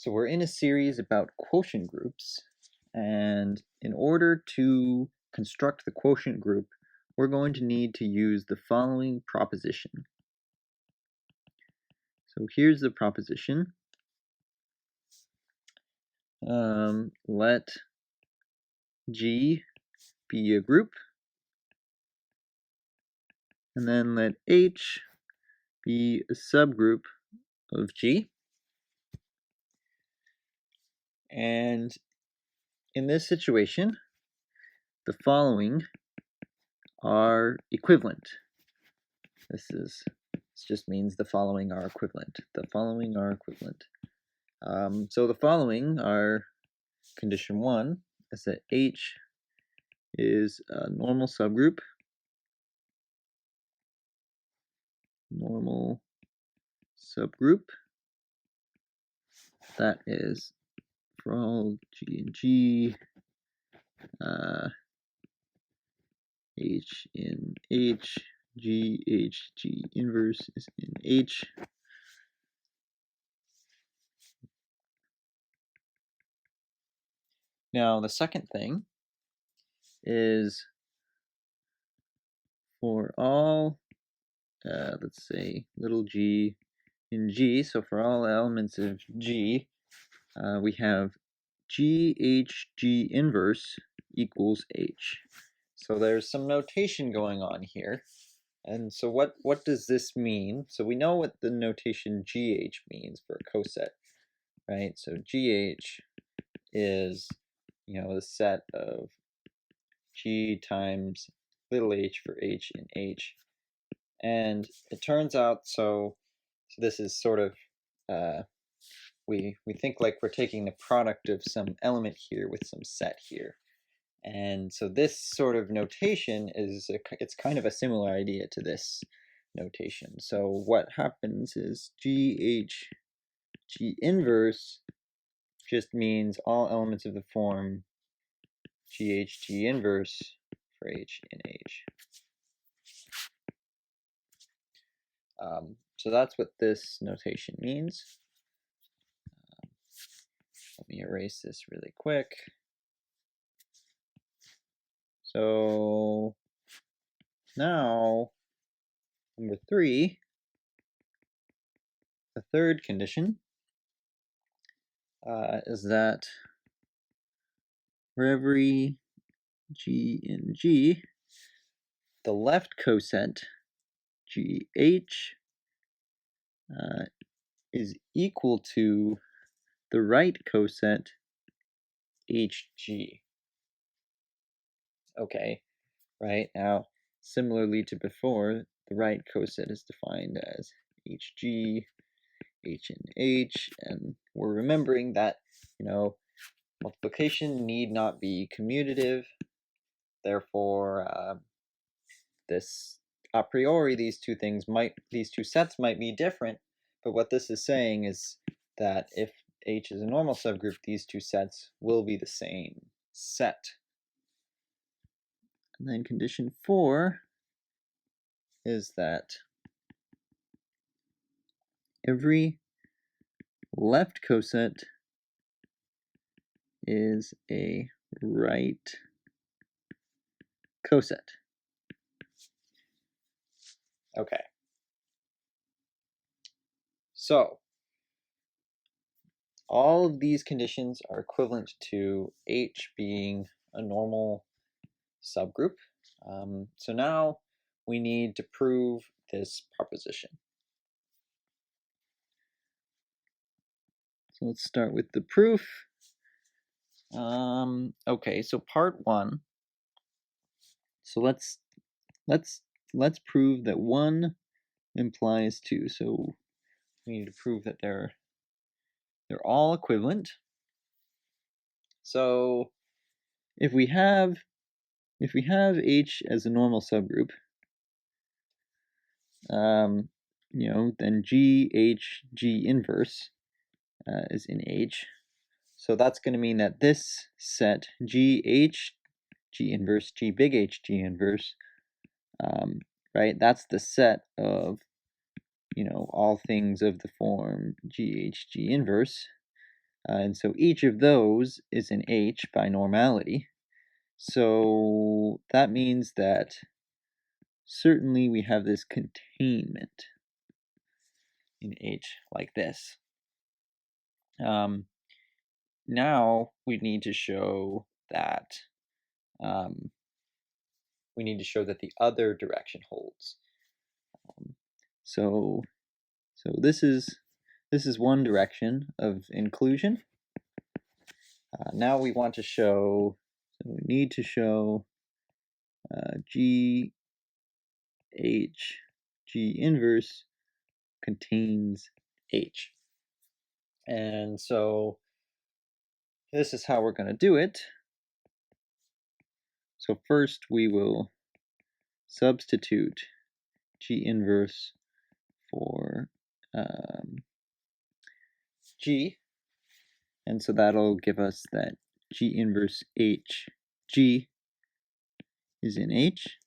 So we're in a series about quotient groups, and in order to construct the quotient group, we're going to need to use the following proposition. So here's the proposition. Let G be a group, and then let H be a subgroup of G. And in this situation, the following are equivalent. This just means the following are equivalent. The following are equivalent. So the following are condition 1 is that H is a normal subgroup. Normal subgroup. That is for all G and G, H in H, G, H, G inverse is in H. Now the second thing is for all, let's say little g in G, so for all elements of G, we have GHG inverse equals H. So there's some notation going on here. And so what does this mean? So we know what the notation GH means for a coset, right? So GH is, the set of G times little h for H in H. And it turns out, so this is sort of, we think like we're taking the product of some element here with some set here. And so this sort of notation it's kind of a similar idea to this notation. So what happens is GH G inverse just means all elements of the form GH G inverse for H in H. So that's what this notation means. Let me erase this really quick. So now, number 3, the third condition is that for every G in G, the left coset GH is equal to the right coset HG. Okay, right now, similarly to before, the right coset is defined as HG, H in H, and we're remembering that, multiplication need not be commutative. Therefore, this a priori, these two sets might be different, but what this is saying is that if H is a normal subgroup, these two sets will be the same set. And then condition 4 is that every left coset is a right coset. Okay. So all of these conditions are equivalent to H being a normal subgroup. So now we need to prove this proposition. So let's start with the proof. Okay, so part 1. So let's prove that 1 implies 2. So we need to prove that they're all equivalent. So if we have H as a normal subgroup, then GHG inverse is in H. So that's going to mean that this set GH G inverse G big H G inverse, right? That's the set of all things of the form GH G inverse. And so each of those is an H by normality. So that means that certainly we have this containment in H like this. Now we need to show that the other direction holds. So this is one direction of inclusion. Now we want to show. So we need to show G H G inverse contains H. And so this is how we're going to do it. So first we will substitute G inverse for G, and so that'll give us that G inverse H G is in H.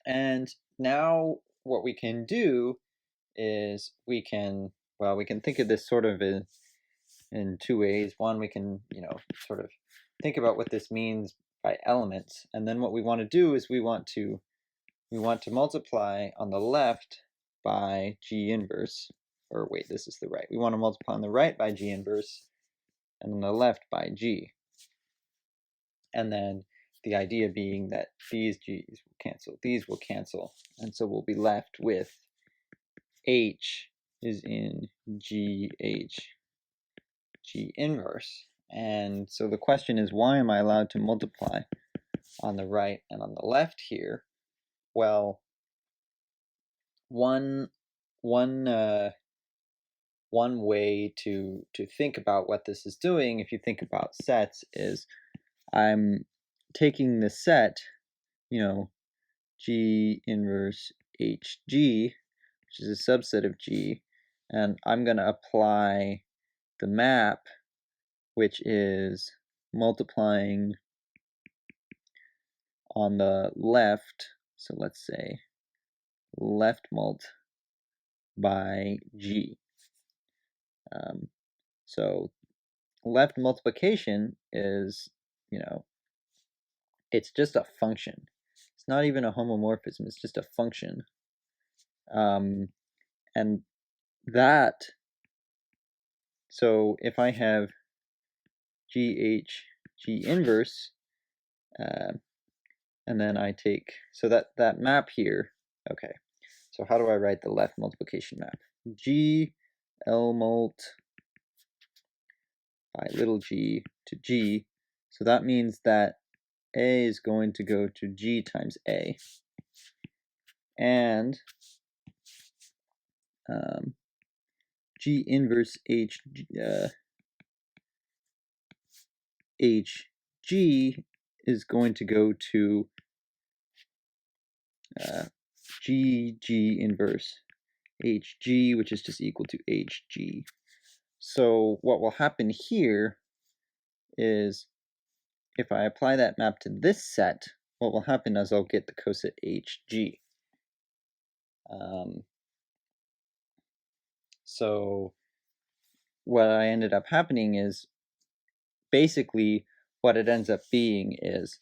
And now what we can do is we can think of this sort of in two ways. One, we can sort of think about what this means by elements, and then what we want to do is we want to multiply on the left by G inverse, or wait, this is the right. We want to multiply on the right by G inverse, and on the left by G. And then the idea being that these G's will cancel, these will cancel, and so we'll be left with H is in GH G inverse. And so the question is, why am I allowed to multiply on the right and on the left here? Well, one way to think about what this is doing, if you think about sets, is I'm taking the set, G inverse HG, which is a subset of G, and I'm going to apply the map, which is multiplying on the left. So let's say left mult by G. So left multiplication is, it's just a function. It's not even a homomorphism, it's just a function. And that, so if I have GH G inverse, and then I take, so that map here, okay, so how do I write the left multiplication map? G L mult by little g to G, so that means that A is going to go to G times A, and G inverse HG is going to go to GG inverse HG, which is just equal to HG. So what will happen here is, if I apply that map to this set, what will happen is I'll get the coset HG. So what I ended up happening is, basically what it ends up being is,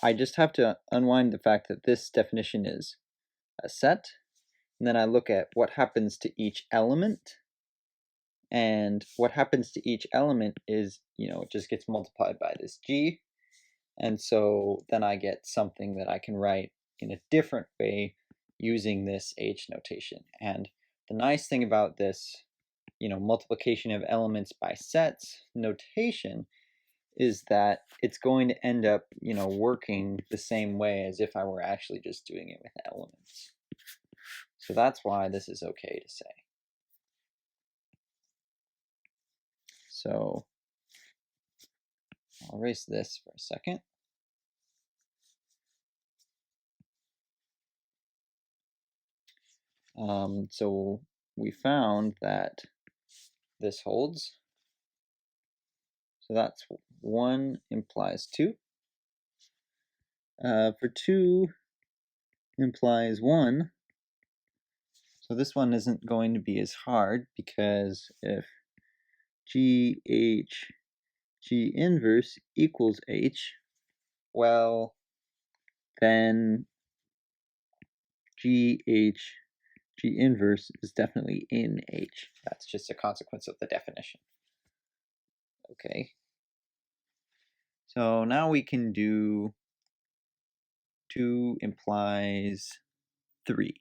I just have to unwind the fact that this definition is a set, and then I look at what happens to each element, and what happens to each element is, it just gets multiplied by this G, and so then I get something that I can write in a different way using this H notation. And the nice thing about this, multiplication of elements by sets notation is that it's going to end up, working the same way as if I were actually just doing it with elements. So that's why this is okay to say. So I'll erase this for a second. So we found that this holds. So that's 1 implies 2. For 2 implies 1. So this one isn't going to be as hard, because if GH G inverse equals H, well, then GH G inverse is definitely in H. That's just a consequence of the definition. Okay. So now we can do 2 implies 3.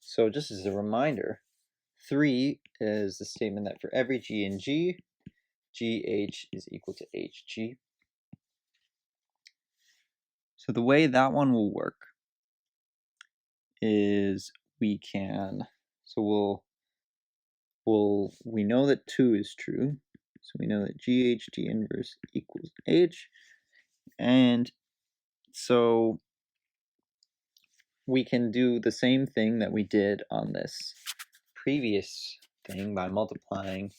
So just as a reminder, 3 is the statement that for every G in G, GH is equal to HG. So the way that one will work is we can, so we know that 2 is true, so we know that GH G inverse equals H, and so we can do the same thing that we did on this previous thing by multiplying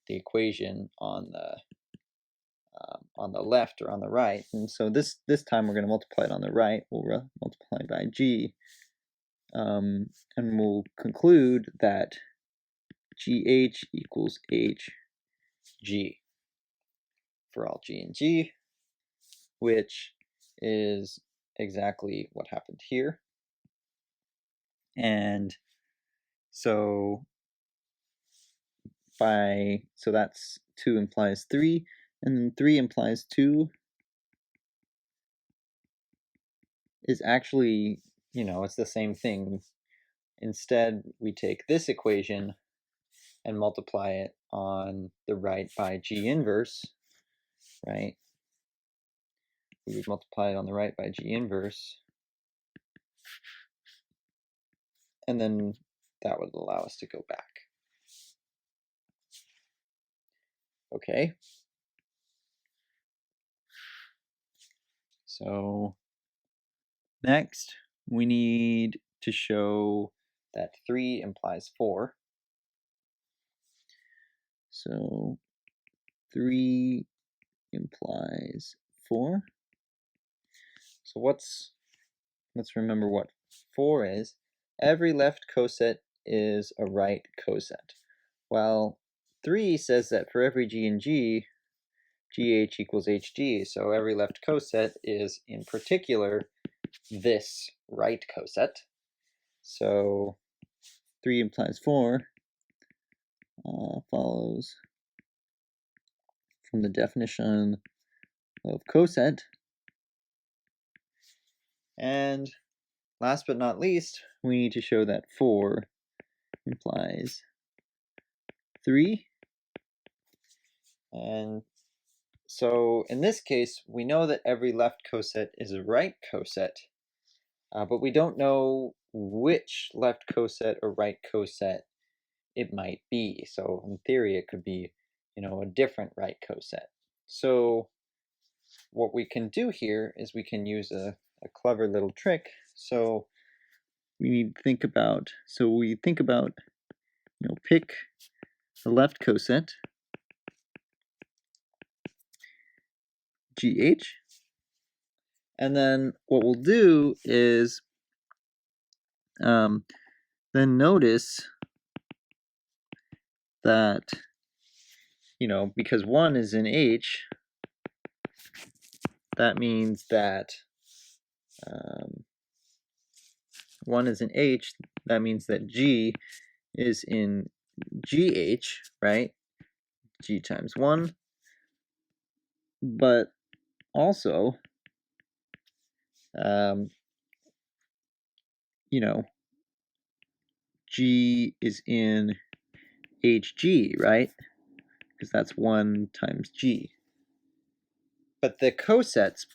the equation on the left or on the right. And so this time we're going to multiply it on the right. We'll multiply by G, and we'll conclude that GH equals HG for all G and G, which is exactly what happened here. And so that's 2 implies 3, and then 3 implies 2 is actually, it's the same thing. Instead, we take this equation and multiply it on the right by G inverse, right? We would multiply it on the right by G inverse, and then that would allow us to go back. Okay. So next, we need to show that 3 implies 4. So 3 implies 4. So let's remember what 4 is. Every left coset is a right coset. Well, 3 says that for every G in G, GH equals HG, so every left coset is, in particular, this right coset. So 3 implies 4 follows from the definition of coset. And last but not least, we need to show that 4 implies 3. And so in this case, we know that every left coset is a right coset, but we don't know which left coset or right coset it might be. So in theory, it could be, a different right coset. So what we can do here is we can use a clever little trick. So we think about, pick the left coset, GH, and then what we'll do is then notice that, because 1 is in H, that means that 1 is in H, that means that G is in GH, right? G times 1. But also, G is in HG, right? Because that's 1 times G. But the cosets,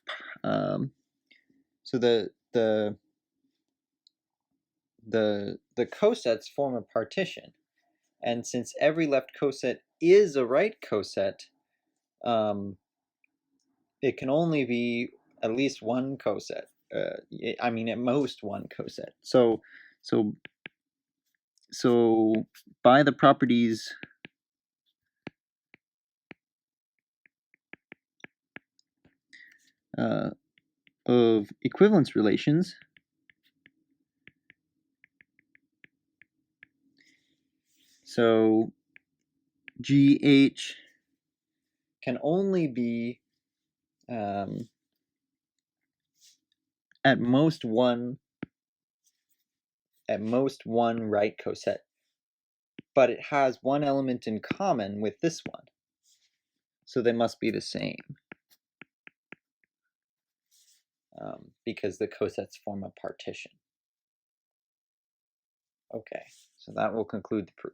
so the cosets form a partition. And since every left coset is a right coset, it can only be at least one coset. I mean, at most one coset. So by the properties of equivalence relations, So GH can only be at most one right coset, but it has one element in common with this one, so they must be the same, because the cosets form a partition. Okay, so that will conclude the proof.